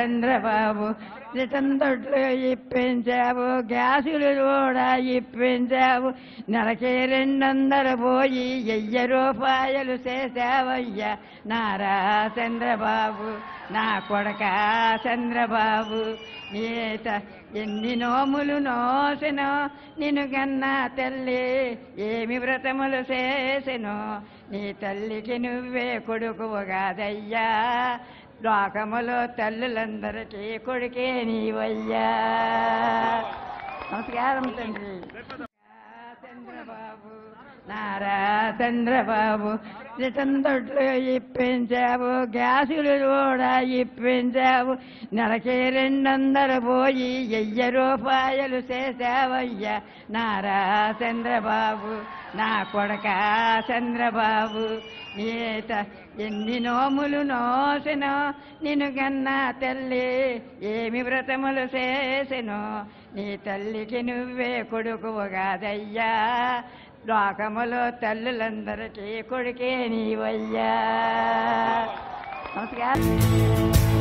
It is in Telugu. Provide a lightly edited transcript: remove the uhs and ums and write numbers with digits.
చంద్రబాబు రిటర్న్ దొడ్లు ఇప్పించావు, గ్యాసులు కూడా ఇప్పించావు, నెలకి 200 పోయి 1000 రూపాయలు చేశావయ్యా నారా చంద్రబాబు, నా కొడక చంద్రబాబు. నీత ఎన్ని నోములు నోసెనో నిన్ను కన్నా తల్లి ఏమి వ్రతములు చేసెనో, నీ తల్లికి నువ్వే కొడుకువు కాదయ్యా, లోకములో తల్లులందరికీ కొడుకే నీవయ్యా. నమస్కారం తండ్రి. చంద్రబాబు నారా చంద్రబాబు రిటర్న్ దొడ్లు ఇప్పించావు, గ్యాసులు కూడా ఇప్పించావు, నెలకి 200 పోయి 1000 రూపాయలు చేశావయ్యా నారా చంద్రబాబు, నా కొడక చంద్రబాబు. నీత ఎన్ని నోములు నోసెనో నిన్ను కన్నా తల్లి ఏమి వ్రతములు చేసెనో, నీ తల్లికి నువ్వే కొడుకువు కాదయ్యా, లోకములో తల్లులందరికీ కొడుకే నీవయ్యా. నమస్కారం.